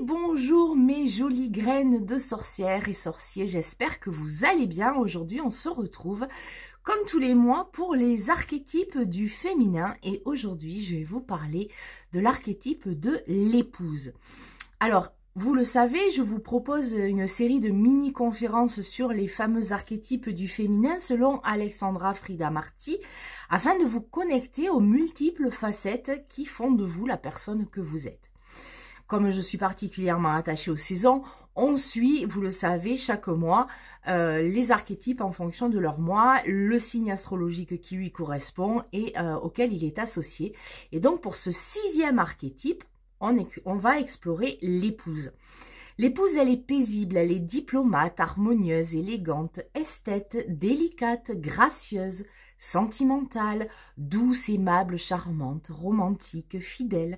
bonjour mes jolies graines de sorcières et sorciers, j'espère que vous allez bien. Aujourd'hui on se retrouve comme tous les mois pour les archétypes du féminin et aujourd'hui je vais vous parler de l'archétype de l'épouse. Alors vous le savez, je vous propose une série de mini-conférences sur les fameux archétypes du féminin selon Alexandra Frida Marty afin de vous connecter aux multiples facettes qui font de vous la personne que vous êtes. Comme je suis particulièrement attachée aux saisons, on suit, vous le savez, chaque mois, les archétypes en fonction de leur mois, le signe astrologique qui lui correspond et auquel il est associé. Et donc, pour ce 6e archétype, on va explorer l'épouse. L'épouse, elle est paisible, elle est diplomate, harmonieuse, élégante, esthète, délicate, gracieuse, sentimentale, douce, aimable, charmante, romantique, fidèle,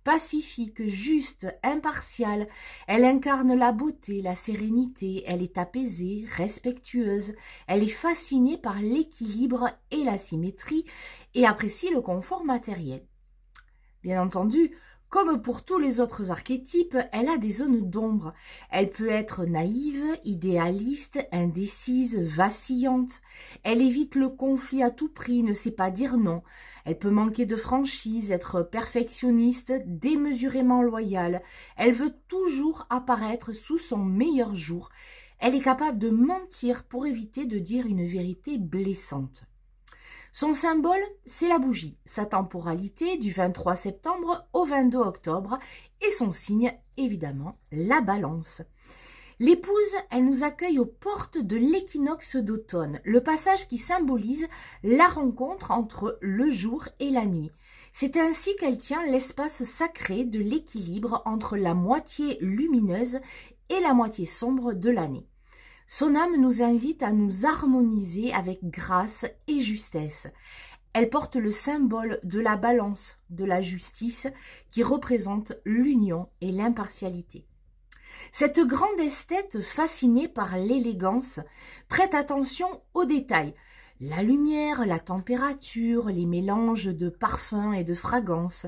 pacifique, juste, impartiale. Elle incarne la beauté, la sérénité, elle est apaisée, respectueuse, elle est fascinée par l'équilibre et la symétrie et apprécie le confort matériel. Bien entendu, comme pour tous les autres archétypes, elle a des zones d'ombre. Elle peut être naïve, idéaliste, indécise, vacillante. Elle évite le conflit à tout prix, ne sait pas dire non. Elle peut manquer de franchise, être perfectionniste, démesurément loyale. Elle veut toujours apparaître sous son meilleur jour. Elle est capable de mentir pour éviter de dire une vérité blessante. Son symbole, c'est la bougie, sa temporalité du 23 septembre au 22 octobre et son signe, évidemment, la balance. L'épouse, elle nous accueille aux portes de l'équinoxe d'automne, le passage qui symbolise la rencontre entre le jour et la nuit. C'est ainsi qu'elle tient l'espace sacré de l'équilibre entre la moitié lumineuse et la moitié sombre de l'année. Son âme nous invite à nous harmoniser avec grâce et justesse. Elle porte le symbole de la balance, de la justice, qui représente l'union et l'impartialité. Cette grande esthète fascinée par l'élégance prête attention aux détails. La lumière, la température, les mélanges de parfums et de fragrances.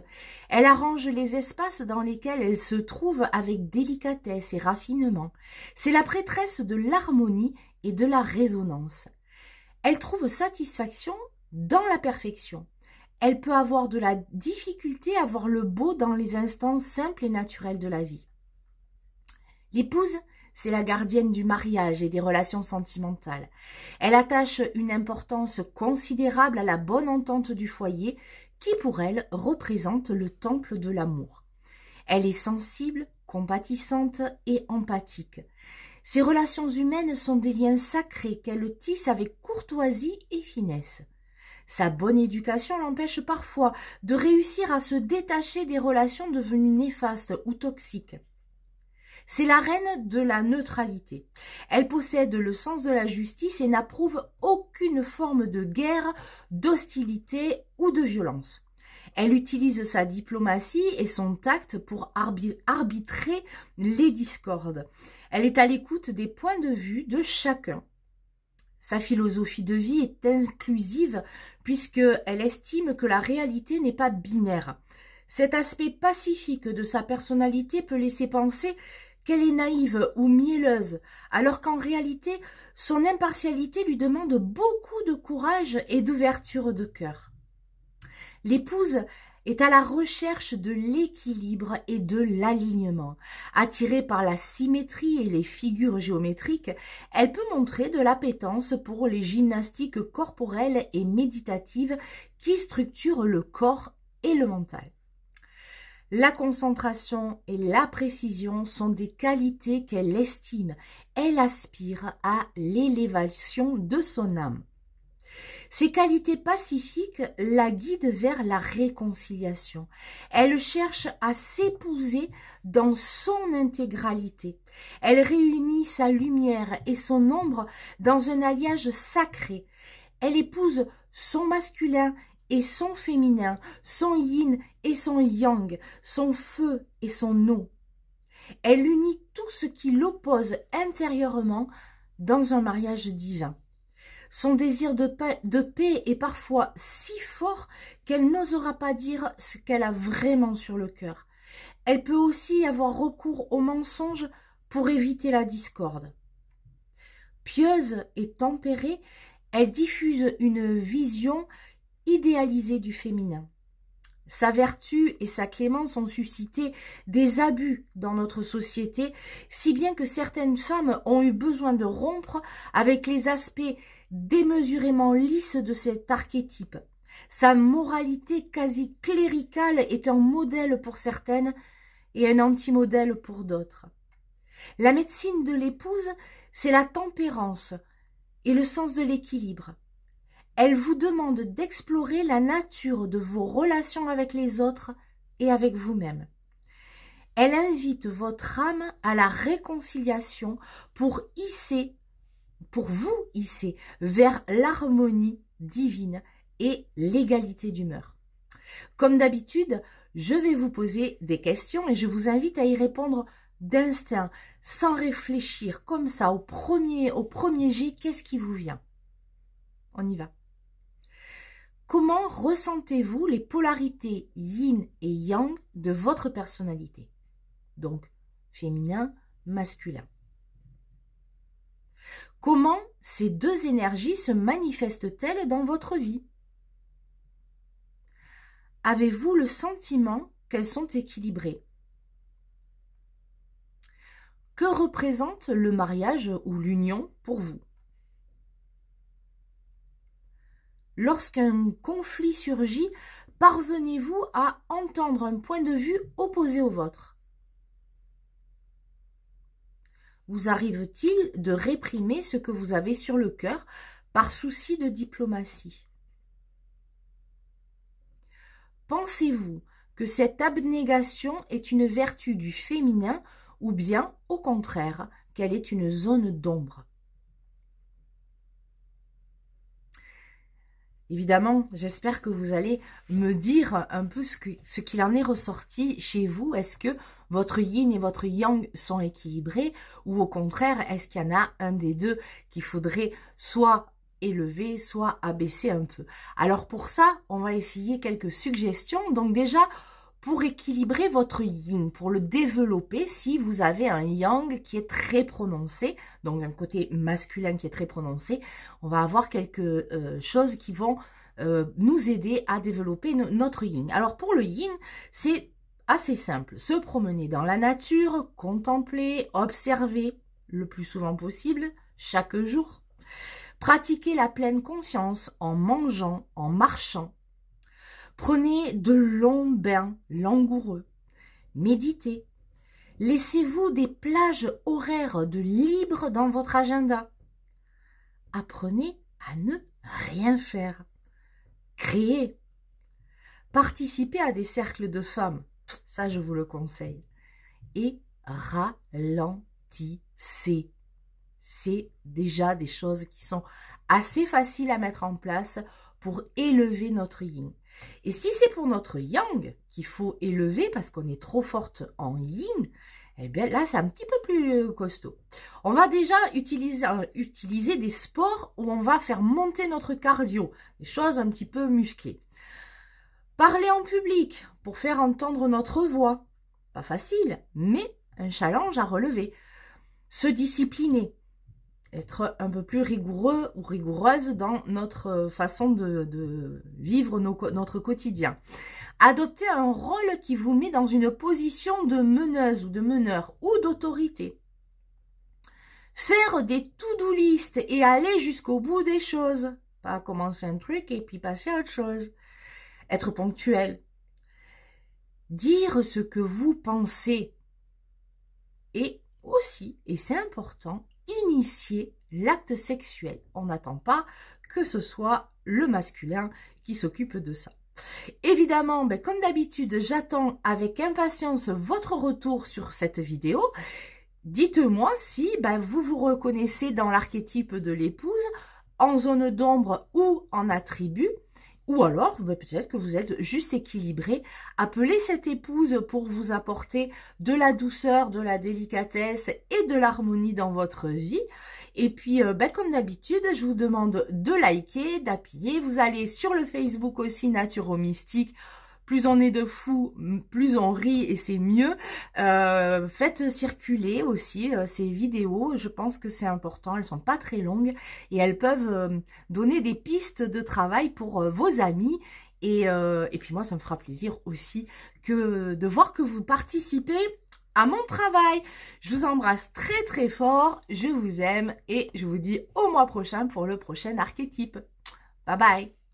Elle arrange les espaces dans lesquels elle se trouve avec délicatesse et raffinement. C'est la prêtresse de l'harmonie et de la résonance. Elle trouve satisfaction dans la perfection. Elle peut avoir de la difficulté à voir le beau dans les instants simples et naturels de la vie. L'épouse, c'est la gardienne du mariage et des relations sentimentales. Elle attache une importance considérable à la bonne entente du foyer qui, pour elle, représente le temple de l'amour. Elle est sensible, compatissante et empathique. Ses relations humaines sont des liens sacrés qu'elle tisse avec courtoisie et finesse. Sa bonne éducation l'empêche parfois de réussir à se détacher des relations devenues néfastes ou toxiques. C'est la reine de la neutralité. Elle possède le sens de la justice et n'approuve aucune forme de guerre, d'hostilité ou de violence. Elle utilise sa diplomatie et son tact pour arbitrer les discordes. Elle est à l'écoute des points de vue de chacun. Sa philosophie de vie est inclusive puisqu'elle estime que la réalité n'est pas binaire. Cet aspect pacifique de sa personnalité peut laisser penser qu'elle est naïve ou mielleuse, alors qu'en réalité, son impartialité lui demande beaucoup de courage et d'ouverture de cœur. L'épouse est à la recherche de l'équilibre et de l'alignement. Attirée par la symétrie et les figures géométriques, elle peut montrer de l'appétence pour les gymnastiques corporelles et méditatives qui structurent le corps et le mental. La concentration et la précision sont des qualités qu'elle estime. Elle aspire à l'élévation de son âme. Ces qualités pacifiques la guident vers la réconciliation. Elle cherche à s'épouser dans son intégralité. Elle réunit sa lumière et son ombre dans un alliage sacré. Elle épouse son masculin et son féminin, son yin et son yang, son feu et son eau. Elle unit tout ce qui l'oppose intérieurement dans un mariage divin. Son désir de paix est parfois si fort qu'elle n'osera pas dire ce qu'elle a vraiment sur le cœur. Elle peut aussi avoir recours au mensonge pour éviter la discorde. Pieuse et tempérée, elle diffuse une vision idéalisée du féminin. Sa vertu et sa clémence ont suscité des abus dans notre société, si bien que certaines femmes ont eu besoin de rompre avec les aspects démesurément lisses de cet archétype. Sa moralité quasi cléricale est un modèle pour certaines et un anti-modèle pour d'autres. La médecine de l'épouse, c'est la tempérance et le sens de l'équilibre. Elle vous demande d'explorer la nature de vos relations avec les autres et avec vous-même. Elle invite votre âme à la réconciliation pour vous hisser vers l'harmonie divine et l'égalité d'humeur. Comme d'habitude, je vais vous poser des questions et je vous invite à y répondre d'instinct, sans réfléchir, comme ça, au premier jet, qu'est-ce qui vous vient? On y va. Comment ressentez-vous les polarités yin et yang de votre personnalité? Donc, féminin, masculin. Comment ces deux énergies se manifestent-elles dans votre vie? Avez-vous le sentiment qu'elles sont équilibrées? Que représente le mariage ou l'union pour vous? Lorsqu'un conflit surgit, parvenez-vous à entendre un point de vue opposé au vôtre? Vous arrive-t-il de réprimer ce que vous avez sur le cœur par souci de diplomatie? Pensez-vous que cette abnégation est une vertu du féminin ou bien, au contraire, qu'elle est une zone d'ombre? Évidemment, j'espère que vous allez me dire un peu ce qu'il en est ressorti chez vous. Est-ce que votre yin et votre yang sont équilibrés ou au contraire, est-ce qu'il y en a un des deux qu'il faudrait soit élever, soit abaisser un peu? Alors pour ça, on va essayer quelques suggestions. Donc déjà, pour équilibrer votre yin, pour le développer, si vous avez un yang qui est très prononcé, donc un côté masculin qui est très prononcé, on va avoir quelque choses qui vont nous aider à développer notre yin. Alors pour le yin, c'est assez simple. Se promener dans la nature, contempler, observer le plus souvent possible, chaque jour. Pratiquer la pleine conscience en mangeant, en marchant. Prenez de longs bains langoureux. Méditez. Laissez-vous des plages horaires de libre dans votre agenda. Apprenez à ne rien faire. Créez. Participez à des cercles de femmes. Ça, je vous le conseille. Et ralentissez. C'est déjà des choses qui sont assez faciles à mettre en place pour élever notre yin. Et si c'est pour notre yang qu'il faut élever parce qu'on est trop forte en yin, eh bien là c'est un petit peu plus costaud. On va déjà utiliser des sports où on va faire monter notre cardio, des choses un petit peu musclées. Parler en public pour faire entendre notre voix, pas facile, mais un challenge à relever. Se discipliner. Être un peu plus rigoureux ou rigoureuse dans notre façon de vivre notre quotidien. Adopter un rôle qui vous met dans une position de meneuse ou de meneur ou d'autorité. Faire des to-do list et aller jusqu'au bout des choses. Pas commencer un truc et puis passer à autre chose. Être ponctuel. Dire ce que vous pensez. Et aussi, et c'est important, initier l'acte sexuel. On n'attend pas que ce soit le masculin qui s'occupe de ça. Évidemment, comme d'habitude, j'attends avec impatience votre retour sur cette vidéo. Dites-moi si vous vous reconnaissez dans l'archétype de l'épouse, en zone d'ombre ou en attribut. Ou alors, peut-être que vous êtes juste équilibré. Appelez cette épouse pour vous apporter de la douceur, de la délicatesse et de l'harmonie dans votre vie. Et puis, comme d'habitude, je vous demande de liker, d'appuyer. Vous allez sur le Facebook aussi, Naturo Mystique, plus on est de fous, plus on rit et c'est mieux. Faites circuler aussi ces vidéos, je pense que c'est important, elles sont pas très longues et elles peuvent donner des pistes de travail pour vos amis. Et puis moi, ça me fera plaisir aussi de voir que vous participez à mon travail. Je vous embrasse très très fort, je vous aime et je vous dis au mois prochain pour le prochain archétype. Bye bye.